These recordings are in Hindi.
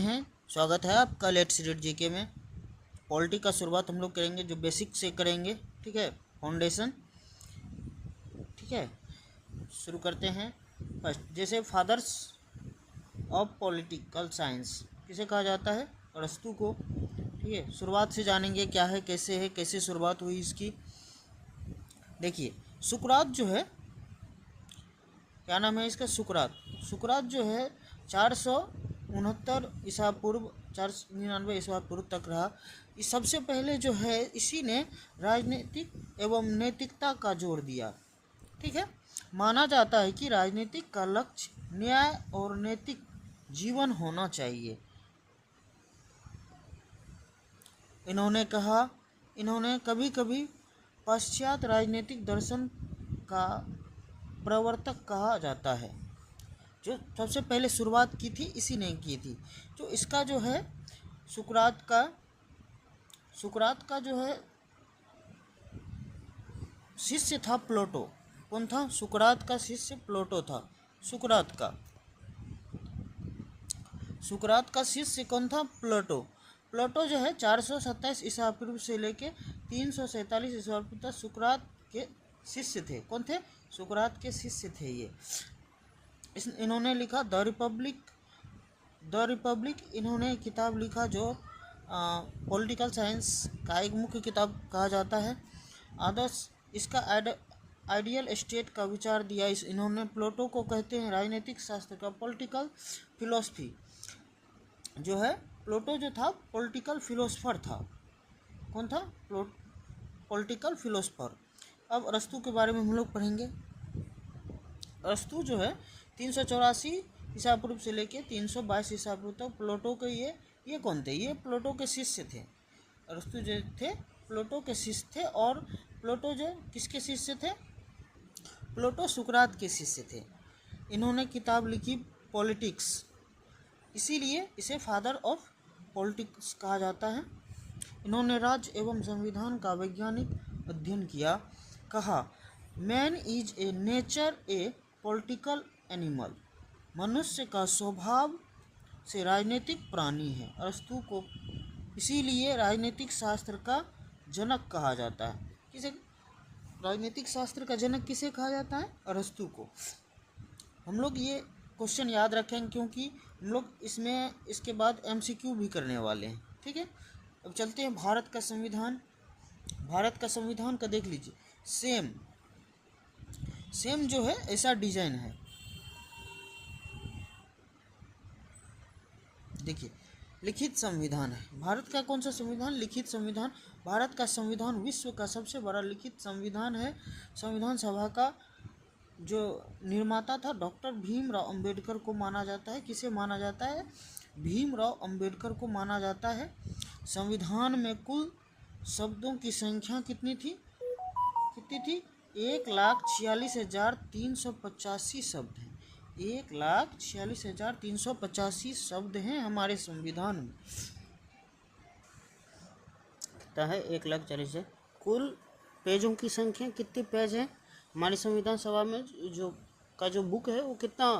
हैं। स्वागत है आपका लेट्स रीड जीके में। पॉलिटी का शुरुआत हम लोग करेंगे जो बेसिक से करेंगे, ठीक है, फाउंडेशन। ठीक है, शुरू करते हैं। फर्स्ट, जैसे फादर्स ऑफ पॉलिटिकल साइंस किसे कहा जाता है? अरस्तू को। ठीक है, शुरुआत से जानेंगे क्या है, कैसे शुरुआत हुई इसकी। देखिए, सुकरात जो है, क्या नाम है इसका? सुकरात जो है 469 ईसा पूर्व 499 ईसा पूर्व तक रहा। इस सबसे पहले जो है इसी ने राजनीतिक एवं नैतिकता का जोर दिया। ठीक है, माना जाता है कि राजनीतिक का लक्ष्य न्याय और नैतिक जीवन होना चाहिए। इन्होंने कभी कभी पाश्चात्य राजनीतिक दर्शन का प्रवर्तक कहा जाता है। जो सबसे पहले शुरुआत की थी इसी ने की थी। जो इसका जो है सुकरात का जो है शिष्य था प्लेटो। कौन था? सुकरात का शिष्य प्लेटो था। सुकरात का शिष्य कौन था? प्लेटो जो है 427 ईसा पूर्व से लेके 347 ईसा पूर्व तक सुकरात के शिष्य थे। कौन थे? सुकरात के शिष्य थे ये। इन्होंने लिखा द रिपब्लिक। इन्होंने किताब लिखा जो पॉलिटिकल साइंस का एक मुख्य किताब कहा जाता है। आदर्श इसका आइडियल स्टेट का विचार दिया। इन्होंने प्लेटो को कहते हैं राजनीतिक शास्त्र का, पॉलिटिकल फिलोसफी जो है। प्लेटो जो था पॉलिटिकल फिलोसफर था। कौन था? Political philosopher. अब अरस्तू के बारे में हम लोग पढ़ेंगे। अरस्तू जो है 384 ईसा पूर्व से लेके 322 ईसा पूर्व तक प्लेटो के ये कौन थे? ये प्लेटो के शिष्य थे। अरस्तू जो थे प्लेटो के शिष्य थे। और प्लेटो जो किसके शिष्य थे? प्लेटो सुकरात के शिष्य थे। इन्होंने किताब लिखी पॉलिटिक्स, इसीलिए इसे फादर ऑफ पॉलिटिक्स कहा जाता है। इन्होंने राज्य एवं संविधान का वैज्ञानिक अध्ययन किया। कहा man is a nature A political animal. मनुष्य का स्वभाव से राजनीतिक प्राणी है। अरस्तू को इसीलिए राजनीतिक शास्त्र का जनक कहा जाता है। किसे राजनीतिक शास्त्र का जनक किसे कहा जाता है? अरस्तू को। हम लोग ये क्वेश्चन याद रखेंगे क्योंकि हम लोग इसके बाद MCQ भी करने वाले हैं। ठीक है, अब चलते हैं भारत का संविधान का देख लीजिए। सेम जो है ऐसा डिजाइन है। देखिए, लिखित संविधान है भारत का। कौन सा संविधान? लिखित संविधान। भारत का संविधान विश्व का सबसे बड़ा लिखित संविधान है। संविधान सभा का जो निर्माता था डॉक्टर भीमराव अंबेडकर को माना जाता है। किसे माना जाता है? भीमराव अंबेडकर को माना जाता है। संविधान में कुल शब्दों की संख्या कितनी थी? 1,46,385 शब्द हैं। 1,46,385 शब्द हैं हमारे संविधान में। कितना है? 1,40,000। कुल पेजों की संख्या कितने पेज हैं हमारी संविधान सभा में? जो बुक है वो कितना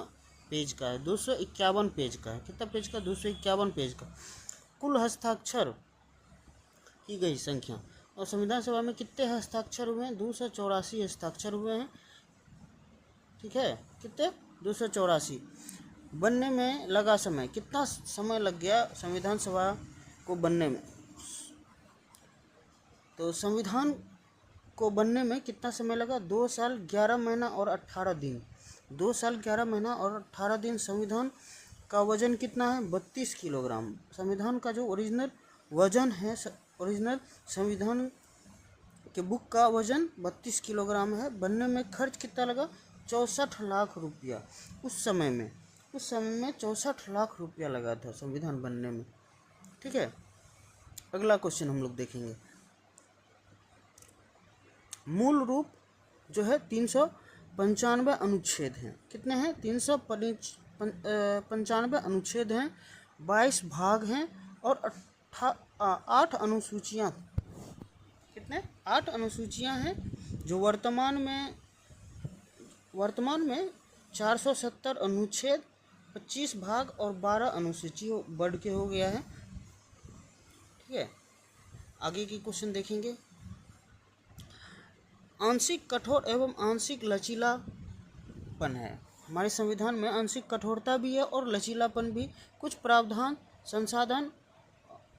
पेज का है? 251 पेज का है। कितना पेज का? 251 पेज का। कुल हस्ताक्षर की गई संख्या। और संविधान सभा में कितने हस्ताक्षर हुए हैं? 284 हस्ताक्षर हुए हैं। ठीक है, कितने? 284। बनने में लगा समय, कितना समय लग गया संविधान सभा को बनने में? तो संविधान को बनने में कितना समय लगा? 2 साल 11 महीना और 18 दिन। 2 साल 11 महीना और 18 दिन। संविधान का वजन कितना है? 32 किलोग्राम। संविधान का जो ओरिजिनल वजन है, ओरिजिनल संविधान के बुक का वजन 32 किलोग्राम है। बनने में खर्च कितना लगा? 64 लाख रुपया। उस समय में 64 लाख रुपया लगा था संविधान बनने में। ठीक है, अगला क्वेश्चन हम लोग देखेंगे। मूल रूप जो है 395 अनुच्छेद हैं। कितने हैं? 395 अनुच्छेद हैं। 22 भाग हैं और 8 अनुसूचियाँ। कितने? 8 अनुसूचियाँ हैं जो वर्तमान में 470 अनुच्छेद 25 भाग और 12 अनुसूची बढ़ के हो गया है। ठीक है, आगे की क्वेश्चन देखेंगे। आंशिक कठोर एवं आंशिक लचीलापन है। हमारे संविधान में आंशिक कठोरता भी है और लचीलापन भी। कुछ प्रावधान संसाधन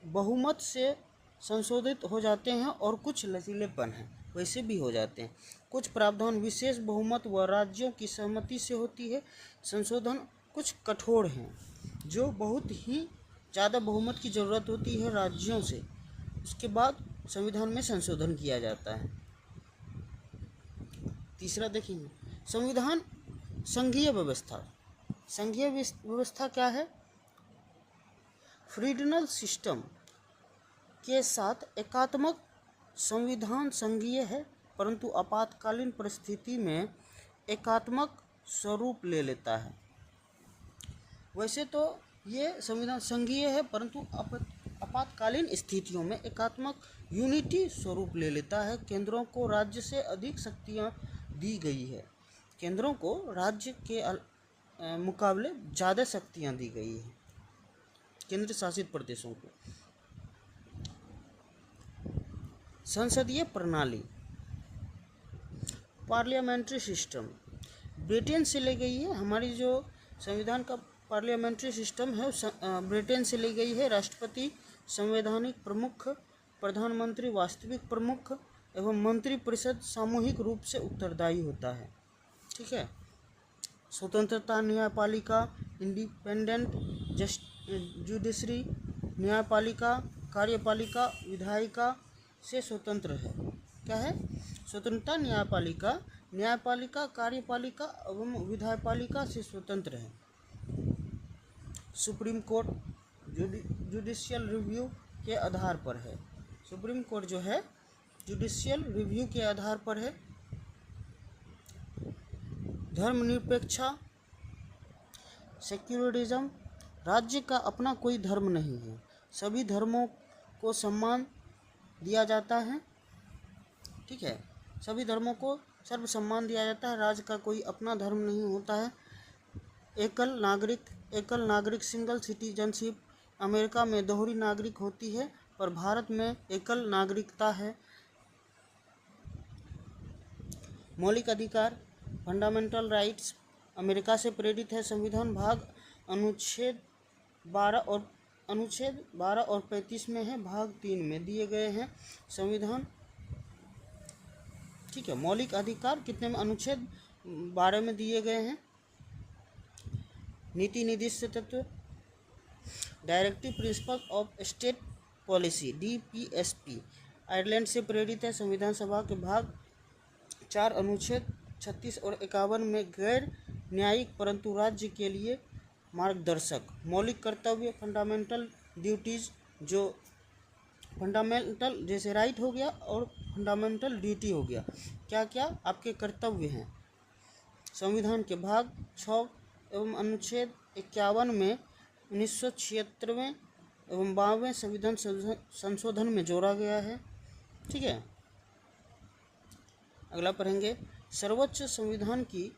बहुमत से संशोधित हो जाते हैं और कुछ लचीलेपन है वैसे भी हो जाते हैं। कुछ प्रावधान विशेष बहुमत व राज्यों की सहमति से होती है। संशोधन कुछ कठोर हैं जो बहुत ही ज़्यादा बहुमत की ज़रूरत होती है राज्यों से, उसके बाद संविधान में संशोधन किया जाता है। तीसरा देखेंगे, संविधान संघीय व्यवस्था। संघीय व्यवस्था क्या है? फ्रीडनल सिस्टम के साथ एकात्मक संविधान संघीय है, परंतु आपातकालीन परिस्थिति में एकात्मक स्वरूप ले लेता है। वैसे तो ये संविधान संघीय है, परंतु आपातकालीन स्थितियों में एकात्मक यूनिटी स्वरूप ले लेता है। केंद्रों को राज्य से अधिक शक्तियाँ दी गई है। केंद्रों को राज्य के मुकाबले ज़्यादा शक्तियाँ दी गई है केंद्र शासित प्रदेशों को। संसदीय प्रणाली, पार्लियामेंट्री सिस्टम ब्रिटेन से ले गई है। हमारी जो संविधान का पार्लियामेंट्री सिस्टम है ब्रिटेन से ली गई है। राष्ट्रपति संवैधानिक प्रमुख, प्रधानमंत्री वास्तविक प्रमुख एवं मंत्रिपरिषद सामूहिक रूप से उत्तरदायी होता है। ठीक है। स्वतंत्रता न्यायपालिका, इंडिपेंडेंट जुडिशरी, न्यायपालिका कार्यपालिका विधायिका से स्वतंत्र है। क्या है? स्वतंत्रता न्यायपालिका, न्यायपालिका कार्यपालिका एवं विधायपालिका से स्वतंत्र है। सुप्रीम कोर्ट जुडिशियल रिव्यू के आधार पर है। सुप्रीम कोर्ट जो है जुडिशियल रिव्यू के आधार पर है। धर्मनिरपेक्षता, सेक्युलरिज्म, राज्य का अपना कोई धर्म नहीं है, सभी धर्मों को सम्मान दिया जाता है। ठीक है, सभी धर्मों को सर्व सम्मान दिया जाता है। राज्य का कोई अपना धर्म नहीं होता है। एकल नागरिक सिंगल सिटीजनशिप, अमेरिका में दोहरी नागरिक होती है पर भारत में एकल नागरिकता है। मौलिक अधिकार, फंडामेंटल राइट्स अमेरिका से प्रेरित है। संविधान भाग अनुच्छेद 12 और 35 में है, भाग 3 में दिए गए हैं संविधान। ठीक है, मौलिक अधिकार कितने में? अनुच्छेद 12 में दिए गए हैं। नीति निर्दिष्ट तत्व, directive principle of state policy DPSP Ireland से प्रेरित है। संविधान सभा के भाग 4 अनुच्छेद 36 और 51 में गैर न्यायिक परंतु राज्य के लिए मार्गदर्शक। मौलिक कर्तव्य, फंडामेंटल ड्यूटीज, जो फंडामेंटल जैसे राइट हो गया और फंडामेंटल ड्यूटी हो गया, क्या क्या आपके कर्तव्य हैं। संविधान के भाग 6 एवं अनुच्छेद 51 में 1976वें एवं 52वें संविधान संशोधन में जोड़ा गया है। ठीक है, अगला पढ़ेंगे। सर्वोच्च संविधान की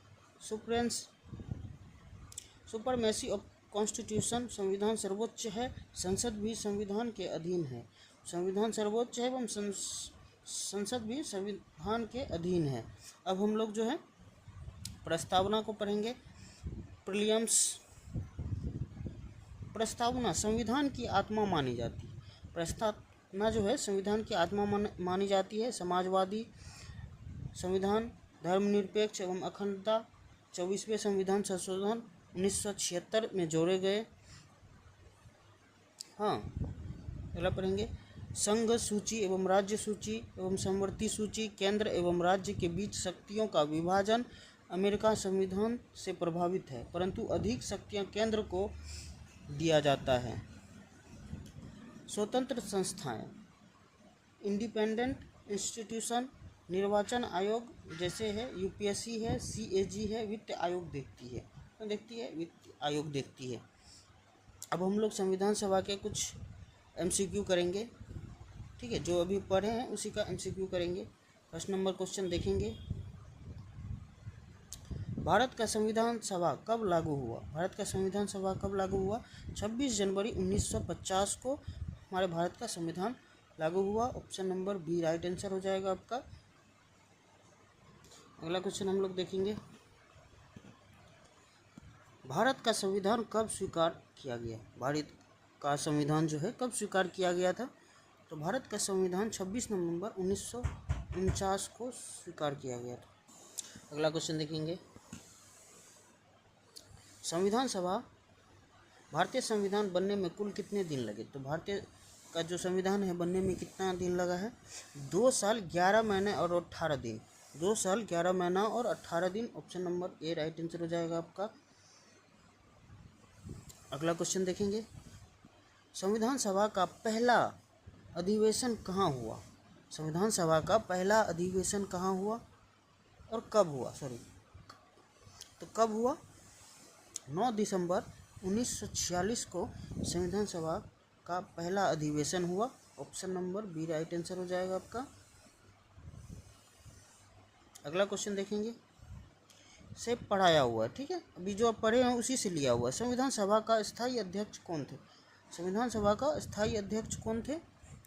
सुपरमेसी ऑफ कॉन्स्टिट्यूशन, संविधान सर्वोच्च है, संसद भी संविधान के अधीन है। संविधान सर्वोच्च है एवं संसद भी संविधान के अधीन है। अब हम लोग जो है प्रस्तावना को पढ़ेंगे। प्रीलिम्स, प्रस्तावना संविधान की आत्मा मानी जाती है। प्रस्तावना जो है संविधान की आत्मा मानी जाती है। समाजवादी संविधान, धर्मनिरपेक्ष एवं अखंडता, 24वें संविधान संशोधन 1976 में जोड़े गए। हाँ, अगला पढ़ेंगे। संघ सूची एवं राज्य सूची एवं समवर्ती सूची, केंद्र एवं राज्य के बीच शक्तियों का विभाजन अमेरिका संविधान से प्रभावित है, परंतु अधिक शक्तियां केंद्र को दिया जाता है। स्वतंत्र संस्थाएं, इंडिपेंडेंट इंस्टीट्यूशन, निर्वाचन आयोग जैसे है, UPSC है, CAG है, वित्त आयोग देखती है वित्त आयोग देखती है। अब हम लोग संविधान सभा के कुछ MCQ करेंगे। ठीक है, जो अभी पढ़े हैं उसी का MCQ करेंगे। फर्स्ट नंबर क्वेश्चन देखेंगे। भारत का संविधान सभा कब लागू हुआ? भारत का संविधान सभा कब लागू हुआ? 26 जनवरी 1950 को हमारे भारत का संविधान लागू हुआ। Option number B right answer हो जाएगा आपका। अगला क्वेश्चन हम लोग देखेंगे, भारत का संविधान कब स्वीकार किया गया? भारत का संविधान जो है कब स्वीकार किया गया था? तो भारत का संविधान 26 नवंबर 1949 को स्वीकार किया गया था। अगला क्वेश्चन देखेंगे, संविधान सभा भारतीय संविधान बनने में कुल कितने दिन लगे? तो भारतीय का जो संविधान है बनने में कितना दिन लगा है? 2 साल 11 महीने और 18 दिन। 2 साल 11 महीना और 18 दिन। Option number A right answer हो जाएगा आपका। अगला क्वेश्चन देखेंगे, संविधान सभा का पहला अधिवेशन कहाँ हुआ? संविधान सभा का पहला अधिवेशन कहाँ हुआ और कब हुआ? तो कब हुआ? 9 दिसंबर 1946 को संविधान सभा का पहला अधिवेशन हुआ। Option number B right answer हो जाएगा आपका। अगला क्वेश्चन देखेंगे, से पढ़ाया हुआ है, ठीक है, अभी जो आप पढ़े हैं उसी से लिया हुआ है। संविधान सभा का स्थायी अध्यक्ष कौन थे? संविधान सभा का स्थायी अध्यक्ष कौन थे?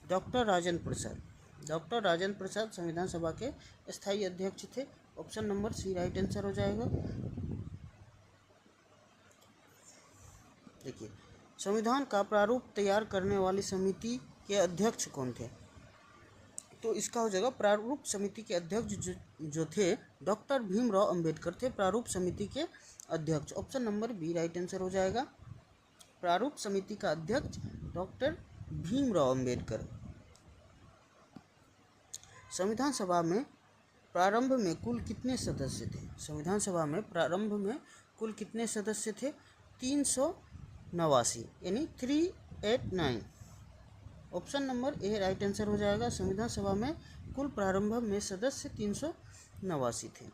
डॉक्टर राजेंद्र प्रसाद। डॉक्टर राजेंद्र प्रसाद संविधान सभा के स्थायी अध्यक्ष थे। Option number C right answer हो जाएगा। देखिए, संविधान का प्रारूप तैयार करने वाली समिति के अध्यक्ष कौन थे? तो इसका हो जाएगा प्रारूप समिति के अध्यक्ष जो थे डॉक्टर भीमराव अंबेडकर थे प्रारूप समिति के अध्यक्ष। Option number B right answer हो जाएगा। प्रारूप समिति का अध्यक्ष डॉक्टर भीमराव अंबेडकर। संविधान सभा में प्रारंभ में कुल कितने सदस्य थे? संविधान सभा में प्रारंभ में कुल कितने सदस्य थे? 389 यानी 389। Option number A right answer हो जाएगा। संविधान सभा में कुल प्रारंभ में सदस्य 389 थे।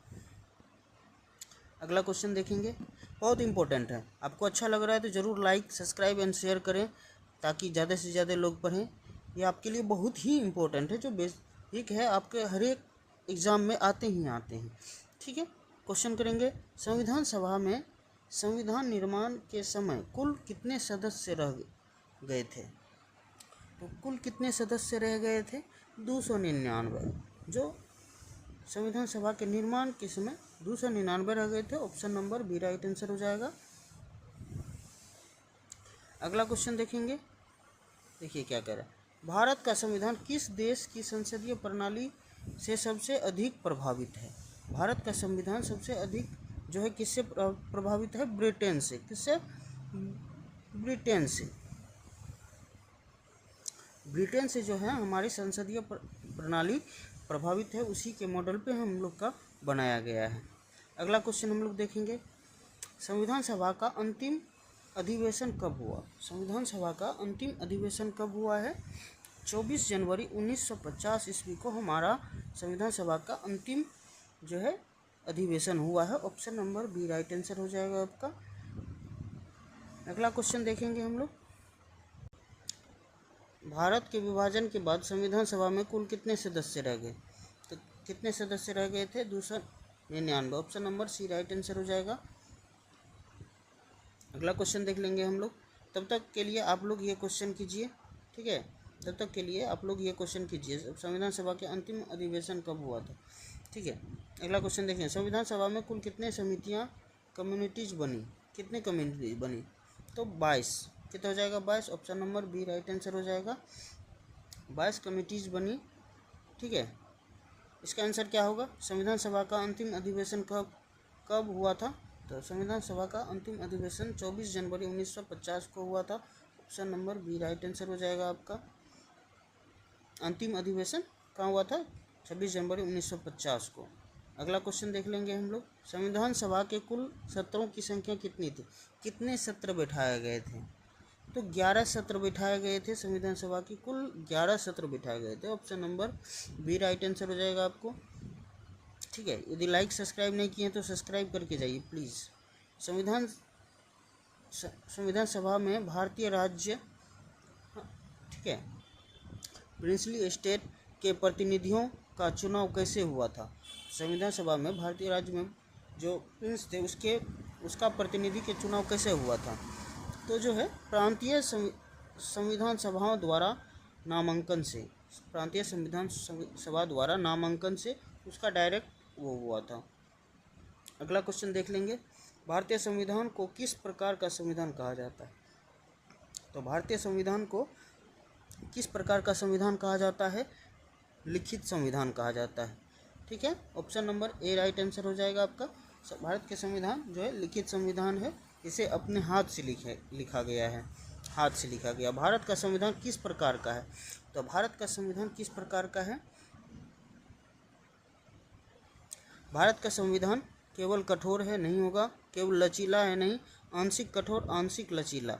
अगला क्वेश्चन देखेंगे, बहुत इंपॉर्टेंट है। आपको अच्छा लग रहा है तो ज़रूर लाइक सब्सक्राइब एंड शेयर करें ताकि ज़्यादा से ज़्यादा लोग पढ़ें। ये आपके लिए बहुत ही इंपॉर्टेंट है, जो बेसिक है, आपके हर एक एग्ज़ाम में आते हैं, ठीक है। क्वेश्चन करेंगे, संविधान सभा में संविधान निर्माण के समय कुल कितने सदस्य रह गए थे? तो कुल कितने सदस्य रह गए थे? 299। जो संविधान सभा के निर्माण के समय 299 रह गए थे। Option number B right answer हो जाएगा। अगला क्वेश्चन देखेंगे, देखिए क्या कह रहा है, भारत का संविधान किस देश की संसदीय प्रणाली से सबसे अधिक प्रभावित है? भारत का संविधान सबसे अधिक जो है किससे प्रभावित है? ब्रिटेन से। किससे? ब्रिटेन से। ब्रिटेन से जो है हमारी संसदीय प्रणाली प्रभावित है, उसी के मॉडल पे हम लोग का बनाया गया है। अगला क्वेश्चन हम लोग देखेंगे, संविधान सभा का अंतिम अधिवेशन कब हुआ? संविधान सभा का अंतिम अधिवेशन कब हुआ है? 24 जनवरी 1950 ईस्वी को हमारा संविधान सभा का अंतिम जो है अधिवेशन हुआ है। Option number B right answer हो जाएगा आपका। अगला क्वेश्चन देखेंगे हम लोग, भारत के विभाजन के बाद संविधान सभा में कुल कितने सदस्य रह गए? तो कितने सदस्य रह गए थे? 299। Option number C right answer हो जाएगा। अगला क्वेश्चन देख लेंगे हम लोग, तब तक के लिए आप लोग ये क्वेश्चन कीजिए, ठीक है, तब तक के लिए आप लोग ये क्वेश्चन कीजिए, संविधान सभा के अंतिम अधिवेशन कब हुआ था, ठीक है। अगला क्वेश्चन देखें, संविधान सभा में कुल कितने समितियाँ कम्युनिटीज़ बनी? कितने कम्युनिटीज बनी? तो 22। कितना हो जाएगा? 22। Option number B right answer हो जाएगा। 22 कमिटीज़ बनी, ठीक है। इसका आंसर क्या होगा? संविधान सभा का अंतिम अधिवेशन कब हुआ था? तो संविधान सभा का अंतिम अधिवेशन 24 जनवरी 1950 को हुआ था। Option number B right answer हो जाएगा आपका। अंतिम अधिवेशन कहाँ हुआ था? 26 जनवरी 1950 को। अगला क्वेश्चन देख लेंगे हम लोग, संविधान सभा के कुल सत्रों की संख्या कितनी थी? कितने सत्र बैठाए गए थे? तो 11 सत्र बिठाए गए थे। संविधान सभा की कुल 11 सत्र बिठाए गए थे। Option number B right answer हो जाएगा आपको, ठीक है। यदि लाइक सब्सक्राइब नहीं किए तो सब्सक्राइब करके जाइए प्लीज़। संविधान सभा में भारतीय राज्य, ठीक है, प्रिंसली स्टेट के प्रतिनिधियों का चुनाव कैसे हुआ था? संविधान सभा में भारतीय राज्य में जो प्रिंस थे उसका प्रतिनिधि के चुनाव कैसे हुआ था? तो जो है प्रांतीय संविधान सभाओं द्वारा नामांकन से, प्रांतीय संविधान सभा द्वारा नामांकन से उसका डायरेक्ट वो हुआ था। अगला क्वेश्चन देख लेंगे, भारतीय संविधान को किस प्रकार का संविधान कहा जाता है? तो भारतीय संविधान को किस प्रकार का संविधान कहा जाता है? लिखित संविधान कहा जाता है। ठीक है, option number A right answer हो जाएगा आपका। भारत के संविधान जो है लिखित संविधान है, इसे अपने हाथ से लिखा गया है, हाथ से लिखा गया। भारत का संविधान किस प्रकार का है? तो भारत का संविधान किस प्रकार का है? भारत का संविधान केवल कठोर है नहीं होगा, केवल लचीला है नहीं, आंशिक कठोर आंशिक लचीला।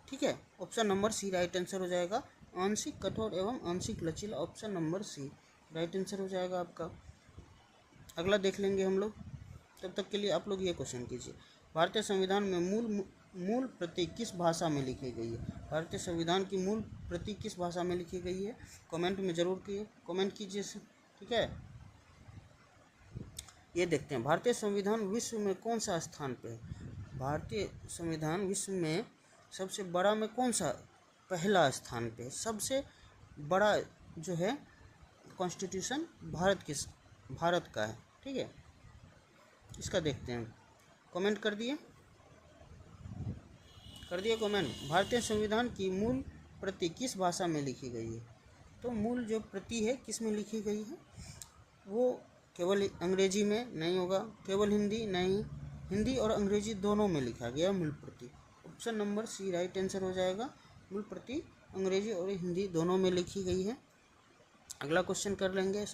ठीक है, option number C right answer हो जाएगा। आंशिक कठोर एवं आंशिक लचीला, option number C right answer हो जाएगा आपका। अगला देख लेंगे हम लोग, तब तक के लिए आप लोग ये क्वेश्चन कीजिए, भारतीय संविधान में मूल प्रति किस भाषा में लिखी गई है? भारतीय संविधान की मूल प्रति किस भाषा में लिखी गई है? कमेंट में जरूर कमेंट कीजिए। ठीक है, ये देखते हैं, भारतीय संविधान विश्व में कौन सा स्थान पे है? भारतीय संविधान विश्व में सबसे बड़ा में कौन सा पहला स्थान पे है? सबसे बड़ा जो है कॉन्स्टिट्यूशन भारत का है। ठीक है, इसका देखते हैं, कमेंट कर दिए कमेंट। भारतीय संविधान की मूल प्रति किस भाषा में लिखी गई है? तो मूल जो प्रति है किस में लिखी गई है? वो केवल अंग्रेजी में नहीं होगा, केवल हिंदी नहीं, हिंदी और अंग्रेजी दोनों में लिखा गया मूल प्रति। Option number C right answer हो जाएगा। मूल प्रति अंग्रेजी और हिंदी दोनों में लिखी गई है। अगला क्वेश्चन कर लेंगे,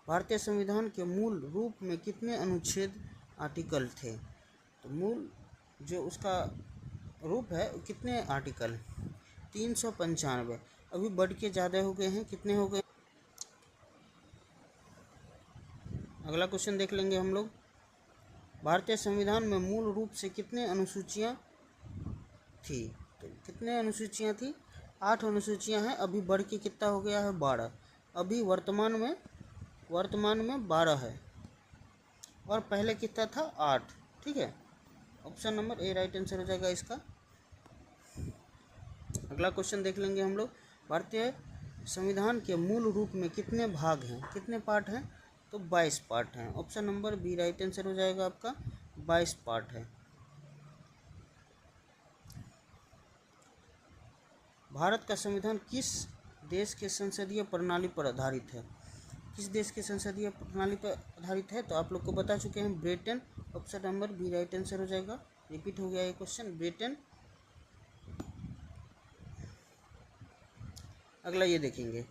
भारतीय संविधान के मूल रूप में कितने अनुच्छेद आर्टिकल थे? तो मूल जो उसका रूप है कितने आर्टिकल? 395। अभी बढ़ के ज़्यादा हो गए हैं, कितने हो गए? अगला क्वेश्चन देख लेंगे हम लोग, भारतीय संविधान में मूल रूप से कितने अनुसूचियाँ थी? तो कितने अनुसूचियाँ थी? 8 अनुसूचियाँ हैं, अभी बढ़ के कितना हो गया है? 12। अभी वर्तमान में 12 है और पहले कितना था? 8। ठीक है, option number A right answer हो जाएगा इसका। अगला क्वेश्चन देख लेंगे हम लोग, भारतीय संविधान के मूल रूप में कितने भाग हैं, कितने पार्ट हैं? तो 22 पार्ट हैं। Option number B right answer हो जाएगा आपका, 22 पार्ट है। भारत का संविधान किस देश के संसदीय प्रणाली पर आधारित है? किस देश के संसदीय प्रणाली पर आधारित है? तो आप लोग को बता चुके हैं, Britain. Option number B right answer हो जाएगा। रिपीट हो गया ये क्वेश्चन, ब्रिटेन। अगला ये देखेंगे,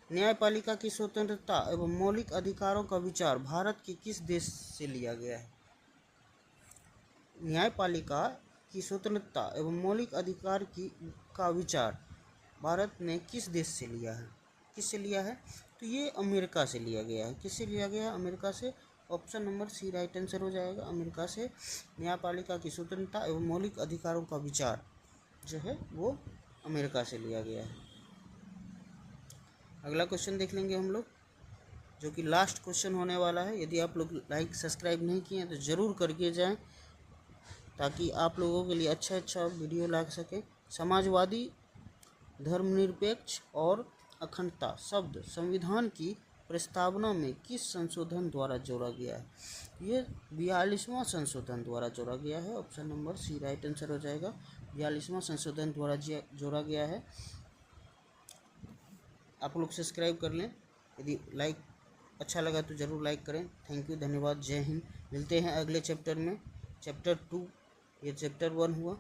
न्यायपालिका की स्वतंत्रता एवं मौलिक अधिकारों का विचार भारत के किस देश से लिया गया है? न्यायपालिका की स्वतंत्रता एवं मौलिक अधिकार का विचार भारत ने किस देश से लिया है? किससे लिया है? तो ये अमेरिका से लिया गया है। किससे लिया गया है? अमेरिका से। Option number C right answer हो जाएगा, अमेरिका से। न्यायपालिका की स्वतंत्रता एवं मौलिक अधिकारों का विचार जो है वो अमेरिका से लिया गया है। अगला क्वेश्चन देख लेंगे हम लोग, जो कि लास्ट क्वेश्चन होने वाला है। यदि आप लोग लाइक सब्सक्राइब नहीं किए तो ज़रूर करके जाएं, ताकि आप लोगों के लिए अच्छा वीडियो ला सके। समाजवादी, धर्मनिरपेक्ष और अखंडता शब्द संविधान की प्रस्तावना में किस संशोधन द्वारा जोड़ा गया है? ये 42वां संशोधन द्वारा जोड़ा गया है। Option number C right answer हो जाएगा, 42वां संशोधन द्वारा जोड़ा गया है। आप लोग सब्सक्राइब कर लें, यदि लाइक अच्छा लगा तो ज़रूर लाइक करें। थैंक यू, धन्यवाद, जय हिंद। मिलते हैं अगले चैप्टर में, चैप्टर 2। ये चैप्टर 1 हुआ।